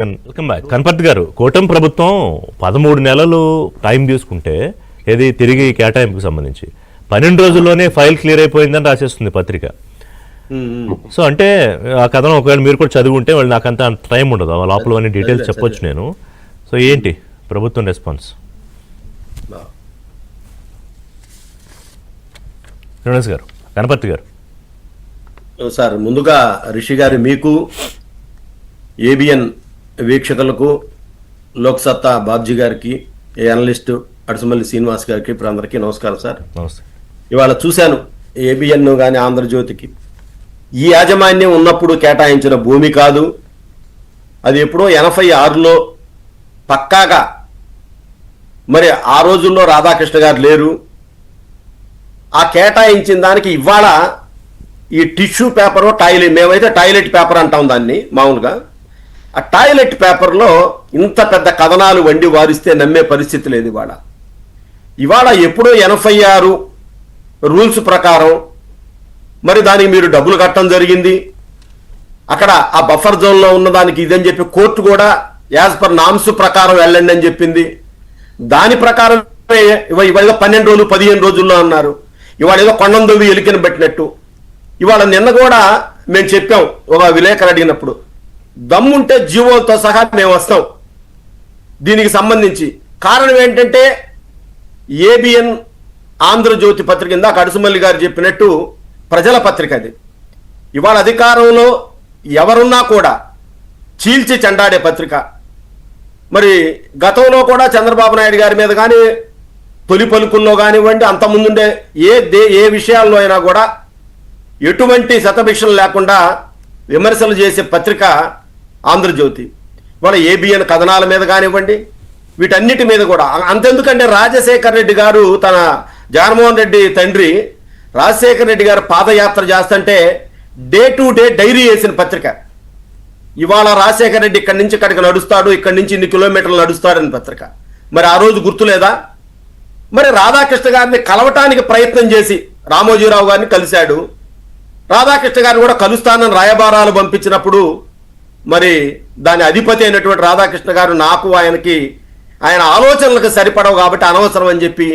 Welcome back. Kanaparthi గారు, కూటమి ప్రభుత్వం 13 నెలలు టైం తీసుకుంటే ఏది తిరిగి కేటాయింపుకు సంబంధించి 12 రోజుల్లోనే ఫైల్ క్లియర్ అయిపోయిందని రాసేస్తుంది పత్రిక. సో అంటే ఆ కథనం ఒకవేళ మీరు కూడా చదివి ఉంటే వాళ్ళు నాకు అంత టైం ఉండదు, లోపల అన్ని డీటెయిల్స్ చెప్పొచ్చు నేను. సో ఏంటి ప్రభుత్వం రెస్పాన్స్? శ్రీనివాస్ గారు, కనపర్తి గారు. సార్, ముందుగా రిషి గారి మీకు, ఏబిఎన్ వీక్షకులకు, లోక్సత్తా బాబ్జీ గారికి, అనలిస్టు అడుసుమల్లి శ్రీనివాస్ గారికి, ఇప్పుడు అందరికీ నమస్కారం సార్. నమస్తే. ఇవాళ చూశాను ఏబిఎన్ కానీ ఆంధ్రజ్యోతికి ఈ యాజమాన్యం ఉన్నప్పుడు కేటాయించిన భూమి కాదు, అది ఎప్పుడో 86లో పక్కాగా, మరి ఆ రోజుల్లో రాధాకృష్ణ గారు లేరు, ఆ కేటాయించిన దానికి ఇవాళ ఈ టిష్యూ పేపరు టాయిలెట్, మేమైతే టాయిలెట్ పేపర్ అంటాం దాన్ని మామూలుగా, ఆ టాయిలెట్ పేపర్లో ఇంత పెద్ద కథనాలు వండి వారిస్తే నమ్మే పరిస్థితి లేదు. ఇవాళ ఎప్పుడో 86 రూల్స్ ప్రకారం మరి దానికి మీరు డబ్బులు కట్టడం జరిగింది. అక్కడ ఆ బఫర్ జోన్లో ఉన్న దానికి ఇదని చెప్పి కోర్టు కూడా యాజ్ పర్ నామ్స్ ప్రకారం వెళ్ళండి అని చెప్పింది. దాని ప్రకారం ఇవాళ 12 రోజులు 15 రోజుల్లో అన్నారు. ఇవాళ ఏదో కొండందోవి ఎలికిన పెట్టినట్టు. ఇవాళ నిన్న కూడా మేము చెప్పాం, ఒక విలేకరు అడిగినప్పుడు, దమ్ముంటే జీవోలతో సహా మేము వస్తాం దీనికి సంబంధించి. కారణం ఏంటంటే ఏబిఎన్ ఆంధ్రజ్యోతి పత్రిక ఇందాక అడుసుమల్లి గారు చెప్పినట్టు ప్రజల పత్రిక అది. ఇవాళ అధికారంలో ఎవరున్నా కూడా చీల్చి చెండాడే పత్రిక. మరి గతంలో కూడా చంద్రబాబు నాయుడు గారి మీద కానీ, తొలి పలుకుల్లో కానివ్వండి, అంతకుముందుండే ఏ విషయాల్లో అయినా కూడా ఎటువంటి శతభిక్షలు లేకుండా విమర్శలు చేసే పత్రిక ఆంధ్రజ్యోతి. ఇవాళ ఏబిఎన్ కథనాల మీద కానివ్వండి, వీటన్నిటి మీద కూడా. అంతెందుకంటే రాజశేఖర్ రెడ్డి గారు, తన జగన్మోహన్ రెడ్డి తండ్రి రాజశేఖర్ రెడ్డి గారు పాదయాత్ర చేస్తుంటే డే టు డే డైరీ వేసిన పత్రిక. ఇవాళ రాజశేఖర్ రెడ్డి ఇక్కడి నుంచి ఇక్కడికి నడుస్తాడు, ఇక్కడి నుంచి ఇన్ని కిలోమీటర్లు నడుస్తాడని పత్రిక. మరి ఆ రోజు గుర్తులేదా? మరి రాధాకృష్ణ గారిని కలవటానికి ప్రయత్నం చేసి రామోజీరావు గారిని కలిశాడు. రాధాకృష్ణ గారిని కూడా కలుస్తానని రాయబారాలు పంపించినప్పుడు మరి దాని అధిపతి అయినటువంటి రాధాకృష్ణ గారు నాకు ఆయన ఆలోచనలకు సరిపడవు కాబట్టి అనవసరం అని చెప్పి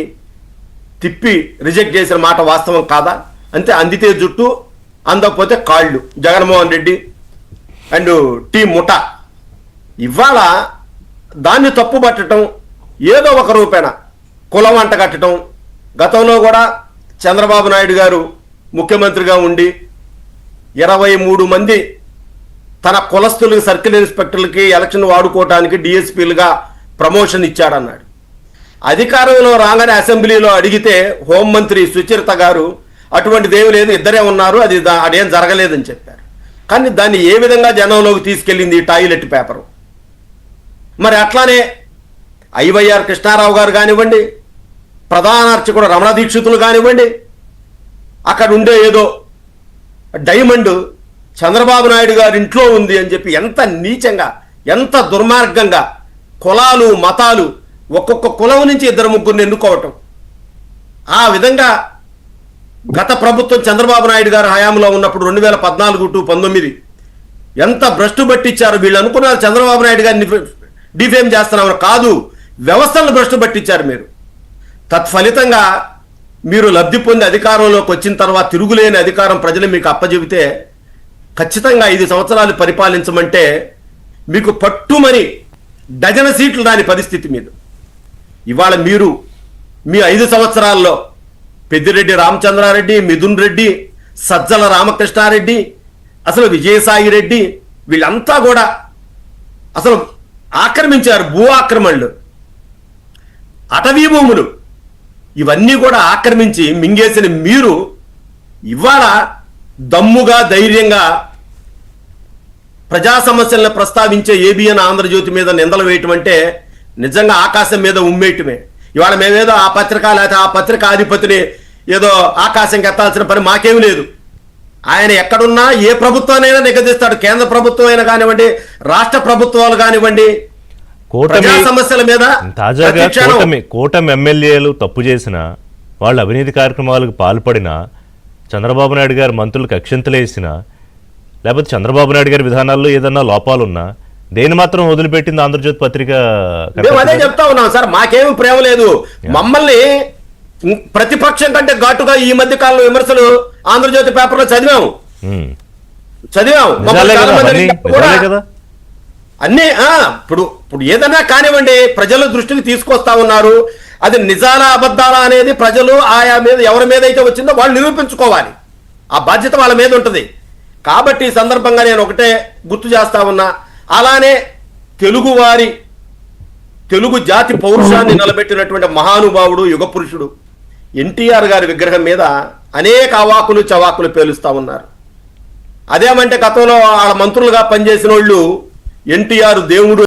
తిప్పి రిజెక్ట్ చేసిన మాట వాస్తవం కాదా? అంతే, అందితే జుట్టు అందకపోతే కాళ్ళు. జగన్మోహన్ రెడ్డి అండ్ టీ ముఠా ఇవాళ దాన్ని తప్పు పట్టడం, ఏదో ఒక రూపేణ కులం అంట కట్టడం. గతంలో కూడా చంద్రబాబు నాయుడు గారు ముఖ్యమంత్రిగా ఉండి 23 మంది తన కులస్తులకి, సర్కిల్ ఇన్స్పెక్టర్లకి ఎలక్షన్ వాడుకోవటానికి డిఎస్పీలుగా ప్రమోషన్ ఇచ్చాడన్నాడు. అధికారంలో రాగానే అసెంబ్లీలో అడిగితే హోంమంత్రి సుచరిత గారు అటువంటిది ఏమీ లేదు, ఇద్దరే ఉన్నారు, అదేం జరగలేదని చెప్పారు. కానీ దాన్ని ఏ విధంగా జనంలోకి తీసుకెళ్ళింది ఈ టాయిలెట్ పేపరు. మరి అట్లానే ఐవైఆర్ కృష్ణారావు గారు కానివ్వండి, ప్రధాన అర్చకుడు రమణ దీక్షితులు కానివ్వండి, అక్కడ ఉండే ఏదో డైమండ్ చంద్రబాబు నాయుడు గారి ఇంట్లో ఉంది అని చెప్పి ఎంత నీచంగా, ఎంత దుర్మార్గంగా కులాలు, మతాలు, ఒక్కొక్క కులం నుంచి 2-3 ఎన్నుకోవటం. ఆ విధంగా గత ప్రభుత్వం చంద్రబాబు నాయుడు గారు హయాంలో ఉన్నప్పుడు 2014 to 19 ఎంత భ్రష్టు పట్టించారు. వీళ్ళు అనుకున్నారు చంద్రబాబు నాయుడు గారిని డిఫేమ్ చేస్తున్నామని. కాదు, వ్యవస్థలను భ్రష్టు పట్టించారు మీరు. తత్ఫలితంగా మీరు లబ్ధి పొంది అధికారంలోకి వచ్చిన తర్వాత తిరుగులేని అధికారం ప్రజలు మీకు అప్పచెబితే ఖచ్చితంగా 5 సంవత్సరాలు పరిపాలించమంటే మీకు పట్టుమని డజన సీట్లు రాని పరిస్థితి మీద. ఇవాళ మీరు మీ 5 సంవత్సరాల్లో పెద్దిరెడ్డి రామచంద్రారెడ్డి, మిథున్ రెడ్డి, సజ్జల రామకృష్ణారెడ్డి, అసలు విజయసాయి రెడ్డి, వీళ్ళంతా కూడా అసలు ఆక్రమించారు. భూ ఆక్రమణలు, అటవీ భూములు, ఇవన్నీ కూడా ఆక్రమించి మింగేసిన మీరు ఇవాళ దమ్ముగా, ధైర్యంగా ప్రజా సమస్యలను ప్రస్తావించే ఏబిఎన్ ఆంధ్రజ్యోతి మీద నిందలు వేయటం అంటే నిజంగా ఆకాశం మీద ఉమ్మేయటమే. ఇవాళ మేమేదో ఆ పత్రిక లేకపోతే ఆ పత్రిక అధిపతిని ఏదో ఆకాశంకి ఎత్తాల్సిన పని మాకేమీ లేదు. ఆయన ఎక్కడున్నా ఏ ప్రభుత్వానైనా నిగదిస్తాడు. కేంద్ర ప్రభుత్వం అయినా కానివ్వండి, రాష్ట్ర ప్రభుత్వాలు కానివ్వండి, ప్రజా సమస్యల మీద. తాజాగా కూటమి ఎమ్మెల్యేలు తప్పు చేసిన వాళ్ళు, అవినీతి కార్యక్రమాలకు పాల్పడిన, చంద్రబాబు నాయుడు గారు మంత్రులకు అక్షంతలేసిన, లేకపోతే చంద్రబాబు నాయుడు గారి విధానాల్లో ఏదన్నా లోపాలున్నా దేని మాత్రం వదిలిపెట్టింది ఆంధ్రజ్యోతి పత్రిక? మేము అదే చెప్తా ఉన్నాం సార్, మాకేమి ప్రేమ లేదు. మమ్మల్ని ప్రతిపక్షం కంటే ఘాటుగా ఈ మధ్య కాలంలో విమర్శలు ఆంధ్రజ్యోతి పేపర్లో చదివాము. నిజాలే కదా అన్నీ. ఇప్పుడు ఏదైనా కానివ్వండి, ప్రజల దృష్టికి తీసుకొస్తా ఉన్నారు. అది నిజాలా అబద్ధాలా అనేది ప్రజలు ఆయా మీద ఎవరి మీద అయితే వచ్చిందో వాళ్ళు నిరూపించుకోవాలి. ఆ బాధ్యత వాళ్ళ మీద ఉంటుంది. కాబట్టి ఈ సందర్భంగా నేను ఒకటే గుర్తు చేస్తా ఉన్నా, అలానే తెలుగు జాతి పౌరుషాన్ని నిలబెట్టినటువంటి మహానుభావుడు, యుగ పురుషుడు ఎన్టీఆర్ గారి విగ్రహం మీద అనేక అవాకులు చవాకులు పేలుస్తా ఉన్నారు. అదేమంటే గతంలో వాళ్ళ మంత్రులుగా పనిచేసిన వాళ్ళు ఎన్టీఆర్ దేవుడు